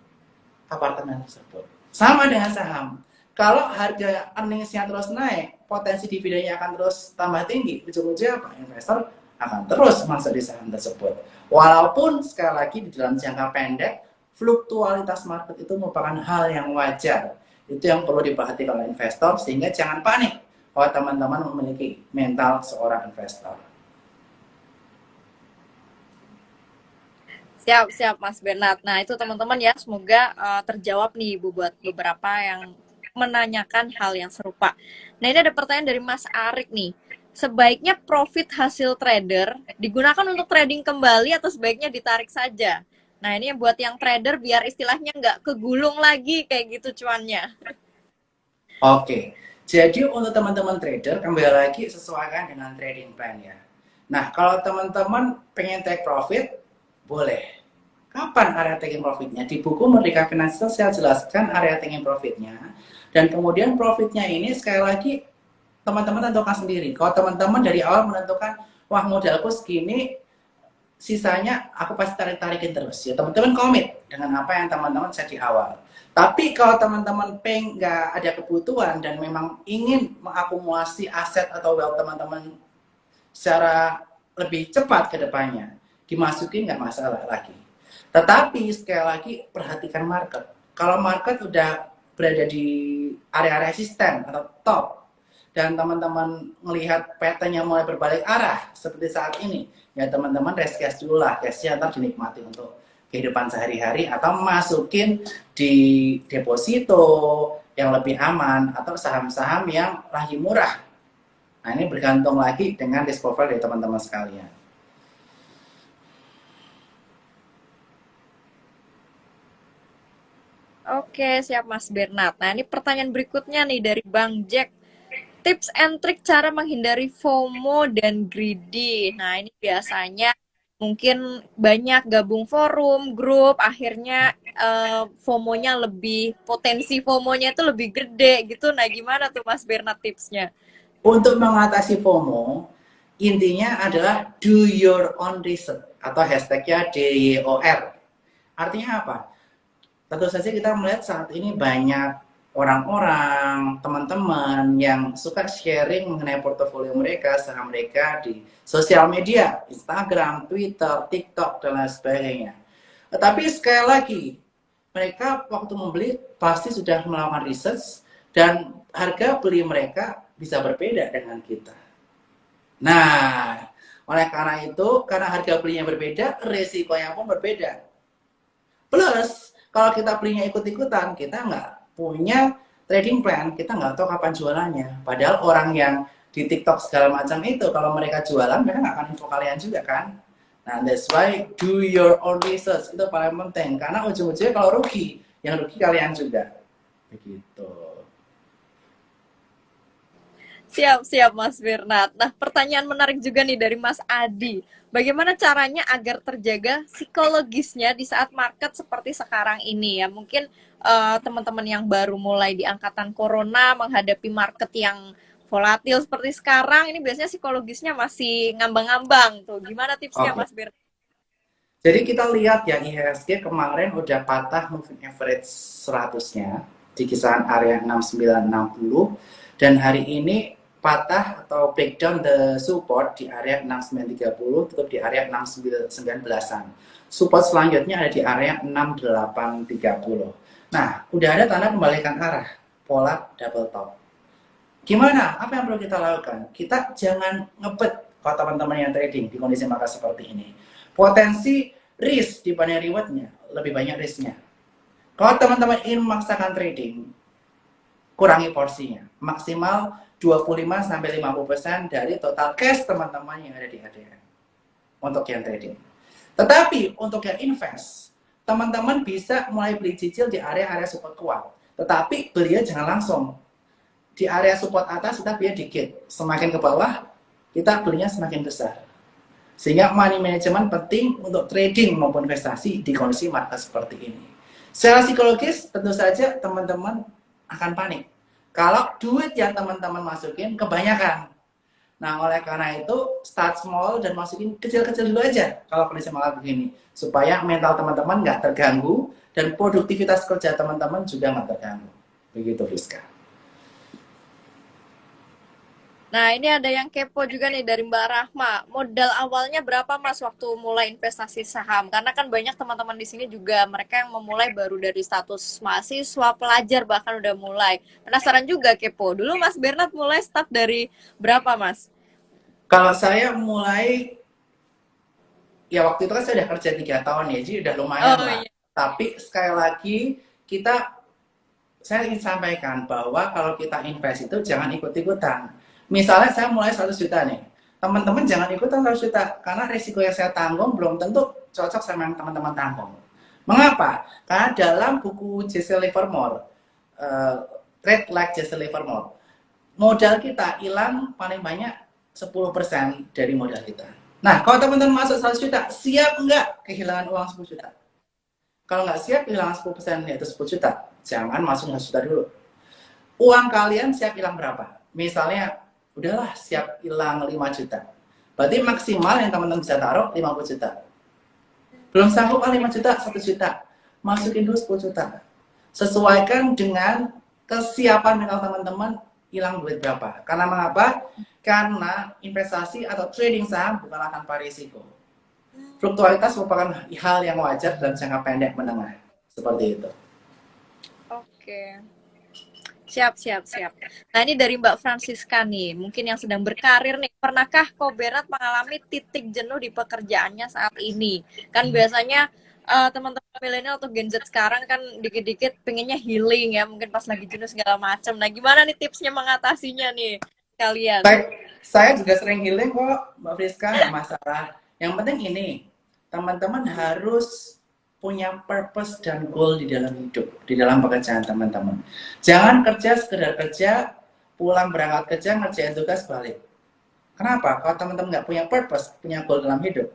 Speaker 1: apartemen tersebut. Sama dengan saham. Kalau harga earnings-nya terus naik, potensi dividennya akan terus tambah tinggi. Ujung-ujungnya apa? Investor akan terus masuk di saham tersebut. Walaupun sekali lagi di dalam jangka pendek, fluktualitas market itu merupakan hal yang wajar. Itu yang perlu diperhatikan oleh investor, sehingga jangan panik kalau teman-teman memiliki mental seorang investor.
Speaker 2: Siap Mas Bernard. Nah, itu teman-teman ya, semoga terjawab nih buat beberapa yang menanyakan hal yang serupa. Nah, ini ada pertanyaan dari Mas Arik nih. Sebaiknya profit hasil trader digunakan untuk trading kembali atau sebaiknya ditarik saja? Nah, ini buat yang trader biar istilahnya nggak kegulung lagi kayak gitu cuannya.
Speaker 1: Oke, jadi untuk teman-teman trader, kembali lagi sesuaikan dengan trading plan ya. Nah, kalau teman-teman pengen take profit, boleh. Kapan area taking profitnya? Di buku Merdeka Finansial saya jelaskan area taking profitnya. Dan kemudian profitnya ini sekali lagi teman-teman tentukan sendiri. Kalau teman-teman dari awal menentukan, wah modalku segini, sisanya aku pasti tarik-tarikin terus. Ya teman-teman komit dengan apa yang teman-teman set di awal. Tapi kalau teman-teman nggak ada kebutuhan dan memang ingin mengakumulasi aset atau wealth teman-teman secara lebih cepat ke depannya, dimasukin nggak masalah lagi. Tetapi sekali lagi perhatikan market. Kalau market udah berada di area resisten atau top, dan teman-teman melihat pattern yang mulai berbalik arah seperti saat ini, ya teman-teman rest cash dulu lah, cashnya ntar dinikmati untuk kehidupan sehari-hari atau masukin di deposito yang lebih aman atau saham-saham yang lagi murah. Nah, ini bergantung lagi dengan risk profile dari teman-teman sekalian.
Speaker 2: Oke, siap Mas Bernard. Nah, ini pertanyaan berikutnya nih dari Bang Jack. Tips and trick cara menghindari FOMO dan greedy. Nah, ini biasanya mungkin banyak gabung forum, grup, akhirnya FOMO-nya potensi FOMO-nya itu lebih gede gitu. Nah, gimana tuh Mas Bernard tipsnya?
Speaker 1: Untuk mengatasi FOMO, intinya adalah do your own research atau hashtagnya DYOR. Artinya apa? Tentu saja kita melihat saat ini banyak orang-orang, teman-teman yang suka sharing mengenai portofolio mereka, saham mereka di sosial media, Instagram, Twitter, TikTok, dan lain sebagainya. Tetapi sekali lagi, mereka waktu membeli pasti sudah melakukan research dan harga beli mereka bisa berbeda dengan kita. Nah, oleh karena itu, karena harga belinya berbeda, resikonya pun berbeda. Plus, Kalau kita belinya ikut-ikutan, kita nggak punya trading plan, kita nggak tahu kapan jualannya. Padahal orang yang di TikTok segala macam itu, kalau mereka jualan, mereka nggak akan info kalian juga kan. Nah, that's why do your own research, itu paling penting. Karena ujung-ujungnya kalau rugi, yang rugi kalian juga. Begitu.
Speaker 2: Siap, siap Mas Bernard. Nah, pertanyaan menarik juga nih dari Mas Adi. Bagaimana caranya agar terjaga psikologisnya di saat market seperti sekarang ini ya? Mungkin teman-teman yang baru mulai di angkatan corona menghadapi market yang volatil seperti sekarang, ini biasanya psikologisnya masih ngambang-ngambang tuh. Gimana tipsnya
Speaker 1: Oke.
Speaker 2: Mas Bernard?
Speaker 1: Jadi kita lihat ya IHSG kemarin udah patah moving average 100-nya di kisaran area 6960 dan hari ini patah atau breakdown the support di area 6930 tutup di area 6919-an. Support selanjutnya ada di area 6830. Nah, udah ada tanda kembalikan arah, pola double top. Gimana? Apa yang perlu kita lakukan? Kita jangan ngebet kalau teman-teman yang trading di kondisi market seperti ini. Potensi risk dibanding rewardnya, lebih banyak risknya. Kalau teman-teman ingin memaksakan trading, kurangi porsinya. Maksimal 25-50% dari total cash teman-teman yang ada di ADN. Untuk yang trading. Tetapi untuk yang invest, teman-teman bisa mulai beli cicil di area-area support kuat. Tetapi belinya jangan langsung. Di area support atas kita belinya dikit. Semakin ke bawah, kita belinya semakin besar. Sehingga money management penting untuk trading maupun investasi di kondisi market seperti ini. Secara psikologis, tentu saja teman-teman akan panik. Kalau duit yang teman-teman masukin kebanyakan. Nah, oleh karena itu, start small dan masukin kecil-kecil dulu aja kalau kondisi market begini. Supaya mental teman-teman nggak terganggu dan produktivitas kerja teman-teman juga nggak terganggu. Begitu, Rizka.
Speaker 2: Nah, ini ada yang kepo juga nih dari Mbak Rahma. Modal awalnya berapa Mas waktu mulai investasi saham? Karena kan banyak teman-teman di sini juga mereka yang memulai baru dari status mahasiswa, pelajar bahkan udah mulai. Penasaran juga kepo. Dulu Mas Bernard mulai start dari berapa Mas?
Speaker 1: Kalau saya mulai, ya waktu itu kan saya udah kerja 3 tahun ya, jadi udah lumayan lah.
Speaker 2: Iya.
Speaker 1: Tapi sekali lagi, saya ingin sampaikan bahwa kalau kita invest itu jangan ikut-ikutan. Misalnya saya mulai 100 juta nih, teman-teman jangan ikutan 100 juta, karena risiko yang saya tanggung belum tentu cocok sama yang teman-teman tanggung. Mengapa? Karena dalam buku Jesse Livermore, Trade Like Jesse Livermore, modal kita hilang paling banyak 10% dari modal kita. Nah, kalau teman-teman masuk 100 juta, siap nggak kehilangan uang 10 juta? Kalau nggak siap kehilangan 10% yaitu 10 juta, jangan masuk 100 juta dulu. Uang kalian siap hilang berapa? Misalnya, udahlah siap hilang 5 juta. Berarti maksimal yang teman-teman bisa taruh 50 juta. Belum sanggup 5 juta, 1 juta. Masukin dulu 10 juta. Sesuaikan dengan kesiapan mental teman-teman hilang duit berapa. Karena mengapa? Karena investasi atau trading saham bukanlah tanpa risiko. Fluktualitas merupakan hal yang wajar dalam jangka pendek menengah. Seperti itu.
Speaker 2: Oke. Siap, siap, siap. Nah, ini dari Mbak Francisca nih, mungkin yang sedang berkarir nih. Pernahkah Ko Bernard mengalami titik jenuh di pekerjaannya saat ini? Kan biasanya teman-teman milenial atau Gen Z sekarang kan dikit-dikit pengennya healing ya, mungkin pas lagi jenuh segala macam. Nah, gimana nih tipsnya mengatasinya nih kalian?
Speaker 1: Saya juga sering healing kok, Mbak Friska, nggak masalah. Yang penting ini, teman-teman harus punya purpose dan goal di dalam hidup, di dalam pekerjaan teman-teman. Jangan kerja sekedar kerja, pulang berangkat kerja, ngerjain tugas balik. Kenapa? Kalau teman-teman nggak punya purpose, punya goal dalam hidup,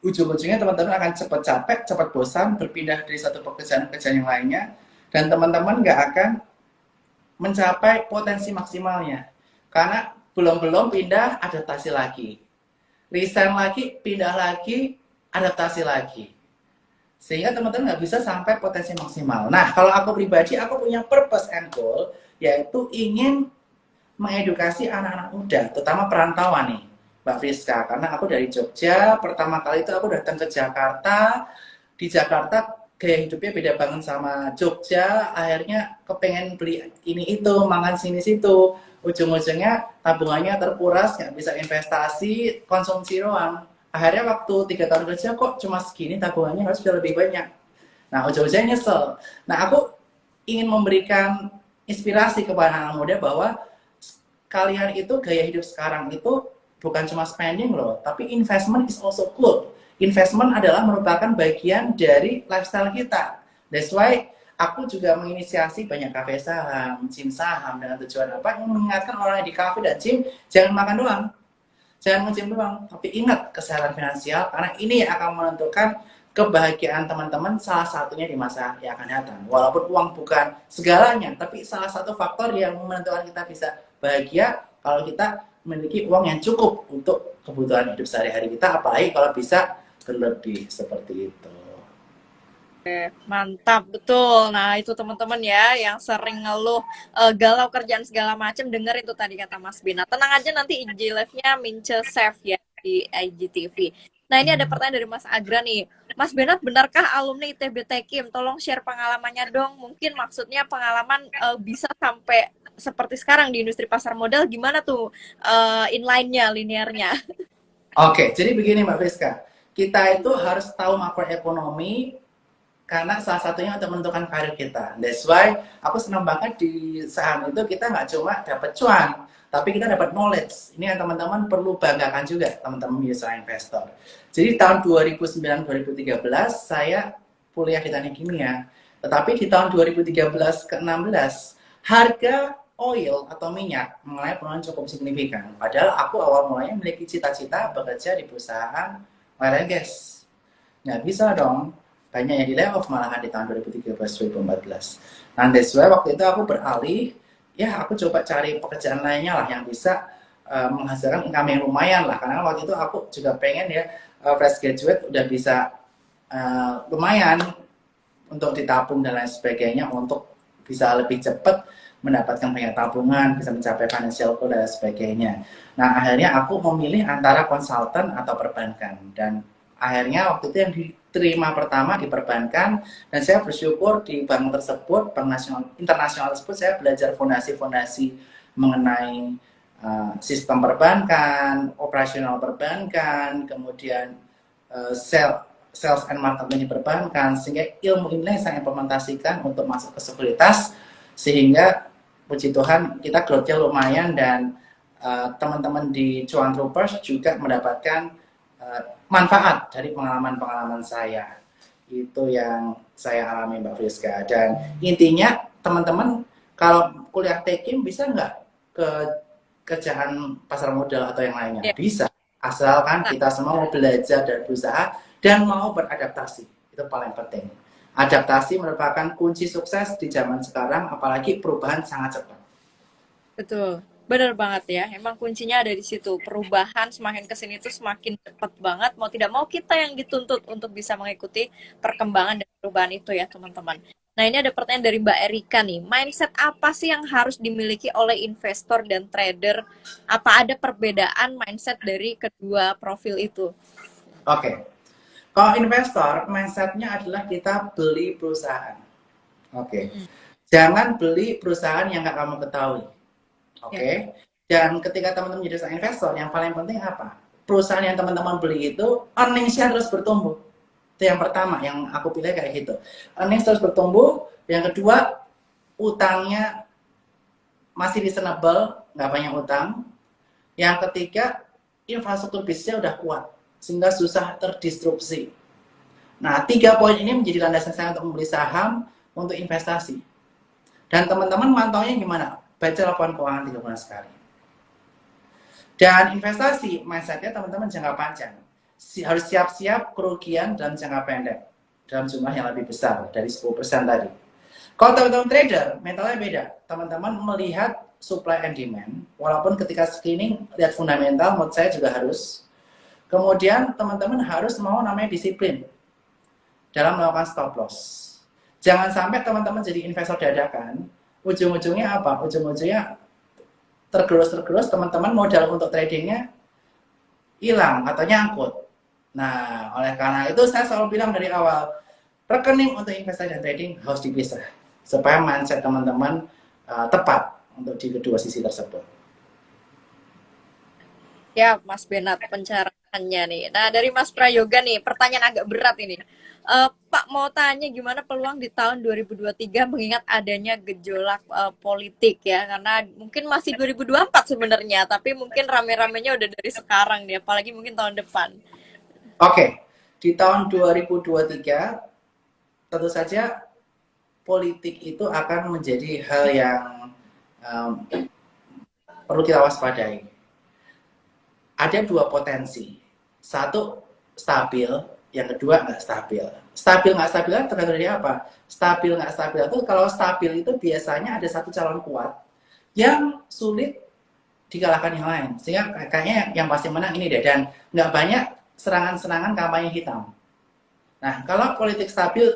Speaker 1: ujung-ujungnya teman-teman akan cepat capek, cepat bosan, berpindah dari satu pekerjaan ke pekerjaan yang lainnya, dan teman-teman nggak akan mencapai potensi maksimalnya. Karena belum pindah, adaptasi lagi. Resign lagi, pindah lagi, adaptasi lagi. Sehingga teman-teman nggak bisa sampai potensi maksimal. Nah, kalau aku pribadi, aku punya purpose and goal, yaitu ingin mengedukasi anak-anak muda, terutama perantauan nih, Mbak Friska. Karena aku dari Jogja, pertama kali itu aku datang ke Jakarta. Di Jakarta, gaya hidupnya beda banget sama Jogja. Akhirnya kepengen beli ini itu, makan sini-situ. Ujung-ujungnya tabungannya terkuras, nggak bisa investasi, konsumsi doang. Akhirnya waktu 3 tahun kerja kok cuma segini, tabungannya harus bisa lebih banyak. Nah, ujung-ujungnya nyesel. Nah, aku ingin memberikan inspirasi kepada anak muda bahwa kalian itu gaya hidup sekarang itu bukan cuma spending loh, tapi investment is also cool. Investment adalah merupakan bagian dari lifestyle kita. That's why aku juga menginisiasi banyak kafe saham, gym saham dengan tujuan apa? Yang mengingatkan orang yang di kafe dan gym jangan makan doang, jangan nge-gym doang, tapi ingat kesehatan finansial karena ini yang akan menentukan kebahagiaan teman-teman salah satunya di masa yang akan datang. Walaupun uang bukan segalanya, tapi salah satu faktor yang menentukan kita bisa bahagia kalau kita memiliki uang yang cukup untuk kebutuhan hidup sehari-hari kita, apalagi kalau bisa berlebih seperti itu.
Speaker 2: Mantap, betul. Nah, itu teman-teman ya yang sering ngeluh galau kerjaan segala macam, denger itu tadi kata Mas Bina. Tenang aja, nanti IG live-nya Mince Save ya di IGTV. Nah, ini ada pertanyaan dari Mas Agra nih. Mas Benat, benarkah alumni ITB Tekim? Tolong share pengalamannya dong. Mungkin maksudnya pengalaman bisa sampai seperti sekarang di industri pasar modal, gimana tuh inline-nya, linearnya?
Speaker 1: Oke, jadi begini Mbak Friska. Kita itu harus tahu makroekonomi karena salah satunya untuk menentukan karir kita. That's why aku senang banget di saham itu kita nggak cuma dapat cuan, tapi kita dapat knowledge. Ini yang teman-teman perlu banggakan juga, teman-teman user investor. Jadi tahun 2009-2013 saya kuliah di teknik kimia, tetapi di tahun 2013 ke 16 harga oil atau minyak mengalami penurunan cukup signifikan. Padahal aku awal mulanya memiliki cita-cita bekerja di perusahaan oil and gas. Nggak bisa dong, banyak yang di layoff malahan di tahun 2013-2014. Nah, that's why waktu itu aku beralih, ya aku coba cari pekerjaan lainnya lah yang bisa menghasilkan income yang lumayan lah. Karena waktu itu aku juga pengen ya fresh graduate udah bisa lumayan untuk ditabung dan lain sebagainya untuk bisa lebih cepat mendapatkan banyak tabungan, bisa mencapai financial goal dan sebagainya. Nah, akhirnya aku memilih antara konsultan atau perbankan dan akhirnya waktu itu yang diterima pertama di perbankan dan saya bersyukur di bank tersebut, bank nasional internasional tersebut saya belajar fondasi-fondasi mengenai sistem perbankan, operasional perbankan, kemudian sales and marketing di perbankan, sehingga ilmu ini saya implementasikan untuk masuk ke sekuritas sehingga puji Tuhan kita growth-nya lumayan dan teman-teman di Cuan Troopers juga mendapatkan manfaat dari pengalaman-pengalaman saya. Itu yang saya alami Mbak Friska. Dan intinya teman-teman kalau kuliah Tekim bisa nggak ke kerjaan pasar modal atau yang lainnya? Yeah. Bisa. Asalkan kita semua mau belajar dan berusaha dan mau beradaptasi. Itu paling penting. Adaptasi merupakan kunci sukses di zaman sekarang, apalagi perubahan sangat cepat.
Speaker 2: Betul. Bener banget ya, emang kuncinya ada di situ. Perubahan semakin kesini tuh semakin cepat banget, mau tidak mau kita yang dituntut untuk bisa mengikuti perkembangan dan perubahan itu ya teman-teman. Nah ini ada pertanyaan dari Mbak Erika nih, mindset apa sih yang harus dimiliki oleh investor dan trader? Apa ada perbedaan mindset dari kedua profil itu?
Speaker 1: Oke, kalau investor, mindsetnya adalah kita beli perusahaan. Oke, jangan beli perusahaan yang nggak kamu ketahui. Oke. Dan ketika teman-teman jadi seorang investor, yang paling penting apa? Perusahaan yang teman-teman beli itu earnings-nya terus bertumbuh. Itu yang pertama yang aku pilih kayak gitu. Earnings terus bertumbuh. Yang kedua, utangnya masih reasonable, nggak banyak utang. Yang ketiga, infrastruktur bisnisnya udah kuat sehingga susah terdisrupsi. Nah, 3 poin ini menjadi landasan saya untuk membeli saham untuk investasi. Dan teman-teman mantaunya gimana? Baca laporan keuangan 3 bulan sekali. Dan investasi, mindsetnya teman-teman jangka panjang. Harus siap-siap kerugian dalam jangka pendek. Dalam jumlah yang lebih besar, dari 10% tadi. Kalau teman-teman trader, mentalnya beda. Teman-teman melihat supply and demand. Walaupun ketika screening, lihat fundamental, menurut saya juga harus. Kemudian teman-teman harus mau namanya disiplin dalam melakukan stop loss. Jangan sampai teman-teman jadi investor dadakan, ujung-ujungnya apa? Ujung-ujungnya tergerus teman-teman modal untuk tradingnya hilang atau nyangkut. Nah, oleh karena itu saya selalu bilang dari awal, rekening untuk investasi dan trading harus dipisah supaya mindset teman-teman tepat untuk di kedua sisi tersebut.
Speaker 2: Ya, Mas Benat, pencerahannya nih. Nah, dari Mas Prayoga nih, pertanyaan agak berat ini. Pak mau tanya gimana peluang di tahun 2023 mengingat adanya gejolak politik ya, karena mungkin masih 2024 sebenarnya, tapi mungkin rame-ramenya udah dari sekarang nih, apalagi mungkin tahun depan.
Speaker 1: Oke, di tahun 2023 tentu saja politik itu akan menjadi hal yang um, perlu kita waspadai. Ada dua potensi. Satu, stabil. Yang kedua, nggak stabil. Stabil nggak stabil kan tergantung dari apa? Stabil nggak stabil itu, kalau stabil itu biasanya ada satu calon kuat yang sulit dikalahkan yang lain. Sehingga kayaknya yang pasti menang ini deh. Dan nggak banyak serangan-serangan kampanye hitam. Nah, kalau politik stabil,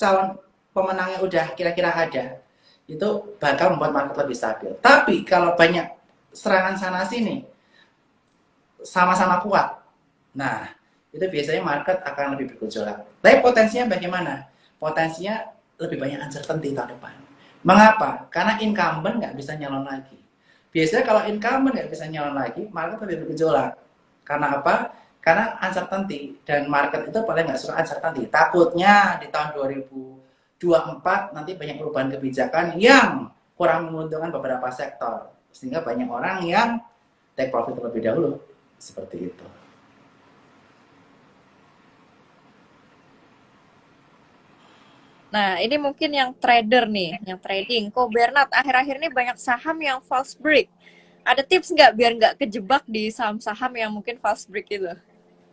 Speaker 1: calon pemenangnya udah kira-kira ada, itu bakal membuat market lebih stabil. Tapi kalau banyak serangan sana-sini, sama-sama kuat. Nah, itu biasanya market akan lebih bergejolak. Tapi potensinya bagaimana? Potensinya lebih banyak uncertainty tahun depan. Mengapa? Karena incumbent nggak bisa nyalon lagi. Biasanya kalau incumbent nggak bisa nyalon lagi, market lebih bergejolak. Karena apa? Karena uncertainty. Dan market itu paling nggak suka uncertainty. Takutnya di tahun 2024 nanti banyak perubahan kebijakan yang kurang menguntungkan beberapa sektor. Sehingga banyak orang yang take profit terlebih dahulu. Seperti itu.
Speaker 2: Nah, ini mungkin yang trader nih, yang trading. Kok Bernard, akhir-akhir ini banyak saham yang false break. Ada tips nggak biar nggak kejebak di saham-saham yang mungkin false break itu?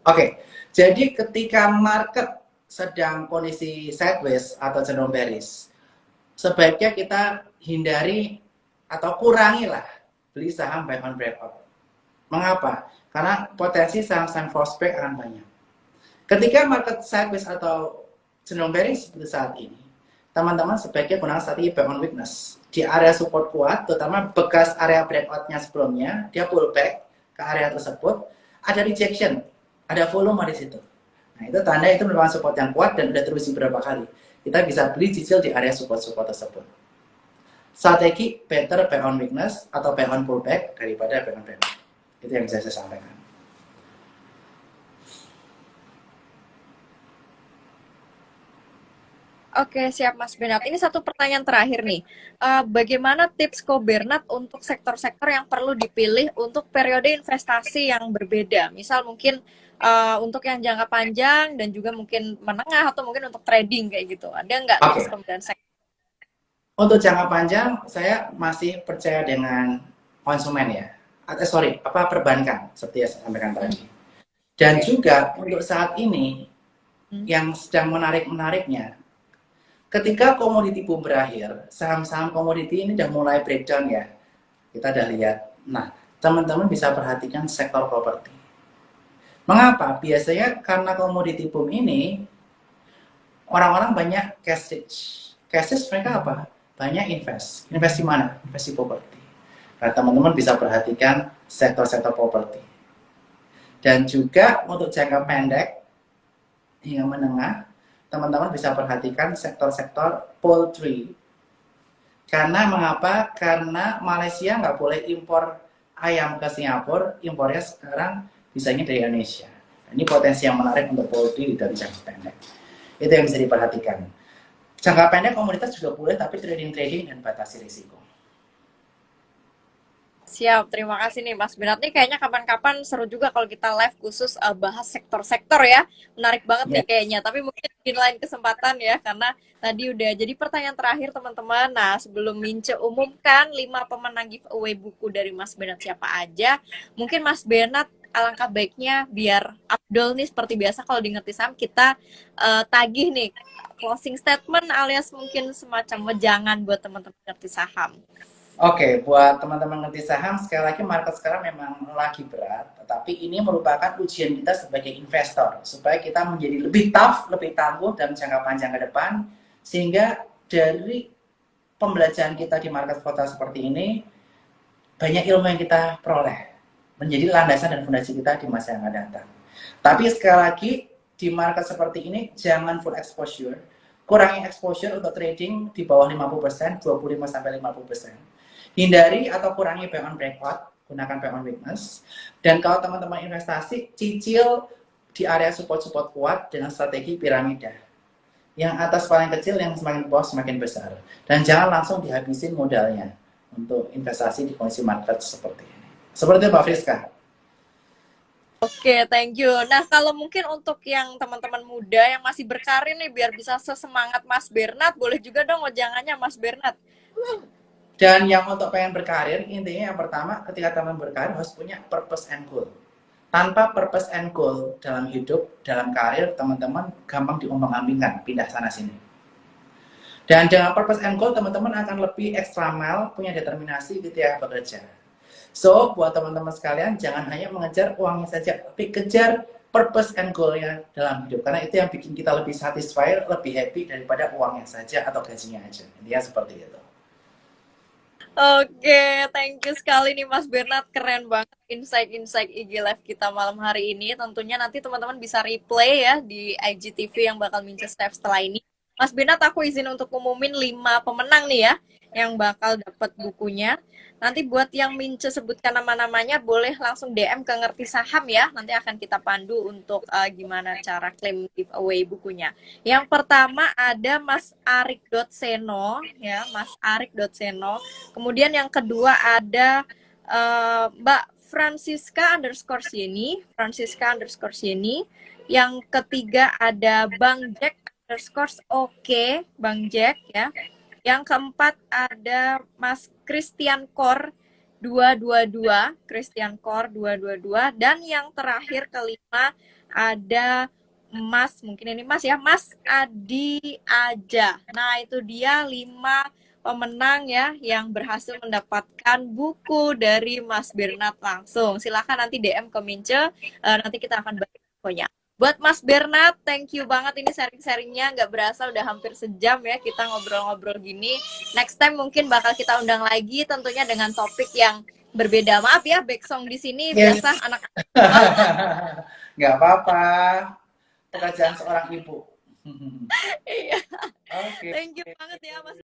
Speaker 1: Oke, jadi ketika market sedang kondisi sideways atau cenderung bearish, sebaiknya kita hindari atau kurangilah beli saham buy on breakout. Mengapa? Karena potensi saham-saham false break akan banyak. Ketika market sideways atau cenderung bearish seperti saat ini, teman-teman sebaiknya gunakan strategi buy on weakness. Di area support kuat, terutama bekas area breakout-nya sebelumnya, dia pullback ke area tersebut, ada rejection, ada volume di situ. Nah, itu tanda itu merupakan support yang kuat dan udah terusin beberapa kali. Kita bisa beli cicil di area support-support tersebut. Strategi better buy on weakness atau buy on pullback daripada buy on breakout. Itu yang bisa saya sampaikan.
Speaker 2: Oke, siap Mas Bernard. Ini satu pertanyaan terakhir nih. Bagaimana tips Ko Bernard untuk sektor-sektor yang perlu dipilih untuk periode investasi yang berbeda? Misal mungkin untuk yang jangka panjang dan juga mungkin menengah atau mungkin untuk trading kayak gitu. Ada nggak tips pemilihan sektor?
Speaker 1: Untuk jangka panjang, saya masih percaya dengan konsumen ya. Perbankan, seperti yang saya sampaikan tadi. Dan juga untuk saat ini, yang sedang menarik-menariknya, ketika komoditi boom berakhir, saham-saham komoditi ini udah mulai breakdown ya. Kita udah lihat. Nah, teman-teman bisa perhatikan sektor properti. Mengapa? Biasanya karena komoditi boom ini, orang-orang banyak cash rich. Cash rich mereka apa? Banyak invest. Invest di mana? Invest di properti. Nah, teman-teman bisa perhatikan sektor-sektor properti. Dan juga untuk jangka pendek hingga menengah, teman-teman bisa perhatikan sektor-sektor poultry. Karena mengapa? Karena Malaysia nggak boleh impor ayam ke Singapura, impornya sekarang bisanya dari Indonesia. Ini potensi yang menarik untuk poultry dari jangka pendek. Itu yang bisa diperhatikan. Jangka pendek komoditas juga boleh, tapi trading dan batasi risiko.
Speaker 2: Siap, terima kasih nih Mas Bernard. Nih kayaknya kapan-kapan seru juga kalau kita live khusus bahas sektor-sektor ya. Menarik banget nih kayaknya. Tapi mungkin di lain kesempatan ya, karena tadi udah jadi pertanyaan terakhir teman-teman. Nah, sebelum Mince umumkan 5 pemenang giveaway buku dari Mas Bernard siapa aja, mungkin Mas Bernard alangkah baiknya biar Abdul nih seperti biasa kalau di Ngerti Saham kita tagih nih closing statement alias mungkin semacam wejangan buat teman-teman Ngerti Saham.
Speaker 1: Oke, buat teman-teman ngerti saham, sekali lagi market sekarang memang lagi berat, tetapi ini merupakan ujian kita sebagai investor, supaya kita menjadi lebih tough, lebih tangguh dalam jangka panjang ke depan, sehingga dari pembelajaran kita di market volatile seperti ini, banyak ilmu yang kita peroleh, menjadi landasan dan fondasi kita di masa yang akan datang. Tapi sekali lagi, di market seperti ini, jangan full exposure, kurangi exposure untuk trading di bawah 50%, 25-50%. Hindari atau kurangi buy on breakout, gunakan buy on weakness. Dan kalau teman-teman investasi, cicil di area support-support kuat dengan strategi piramida. Yang atas paling kecil, yang semakin bawah semakin besar. Dan jangan langsung dihabisin modalnya untuk investasi di kondisi market seperti ini. Seperti itu Pak Friska.
Speaker 2: Oke, thank you. Nah, kalau mungkin untuk yang teman-teman muda yang masih berkarir nih, biar bisa sesemangat Mas Bernard, boleh juga dong wejangannya Mas Bernard.
Speaker 1: Dan yang untuk pengen berkarir, intinya yang pertama, ketika teman berkarir harus punya purpose and goal. Tanpa purpose and goal dalam hidup, dalam karir, teman-teman gampang diombang-ambingkan, pindah sana-sini. Dan dengan purpose and goal, teman-teman akan lebih extra mile, punya determinasi ketika bekerja. So, buat teman-teman sekalian, jangan hanya mengejar uangnya saja, tapi kejar purpose and goal-nya dalam hidup. Karena itu yang bikin kita lebih satisfied, lebih happy daripada uangnya saja atau gajinya aja. Intinya seperti itu.
Speaker 2: Oke, thank you sekali nih Mas Bernard, keren banget insight-insight IG Live kita malam hari ini. Tentunya nanti teman-teman bisa replay ya di IGTV yang bakal Mince Step setelah ini. Mas Bernard, aku izin untuk umumin 5 pemenang nih ya, yang bakal dapat bukunya. Nanti buat yang Mince sebutkan nama-namanya, boleh langsung DM ke Ngerti Saham ya. Nanti akan kita pandu untuk gimana cara klaim giveaway bukunya. Yang pertama ada Mas Arik Seno, ya, Mas Arik Seno. Kemudian yang kedua ada Mbak Francisca_Sieni. Yang ketiga ada Bang Jack_oke, Bang Jack ya. Yang keempat ada Mas Christian Kor 222, dan yang terakhir kelima ada Mas, mungkin ini Mas ya, Mas Adi Aja. Nah, itu dia 5 pemenang ya yang berhasil mendapatkan buku dari Mas Bernard langsung. Silakan nanti DM ke Mince, nanti kita akan bagi infonya. Buat Mas Bernard, thank you banget ini sharing-sharingnya. Nggak berasa udah hampir sejam ya kita ngobrol-ngobrol gini. Next time mungkin bakal kita undang lagi tentunya dengan topik yang berbeda. Maaf ya, backsong di sini biasa anak-anak.
Speaker 1: Nggak apa-apa. Pekerjaan seorang ibu.
Speaker 2: Iya.
Speaker 1: Oke.
Speaker 2: Thank you banget ya Mas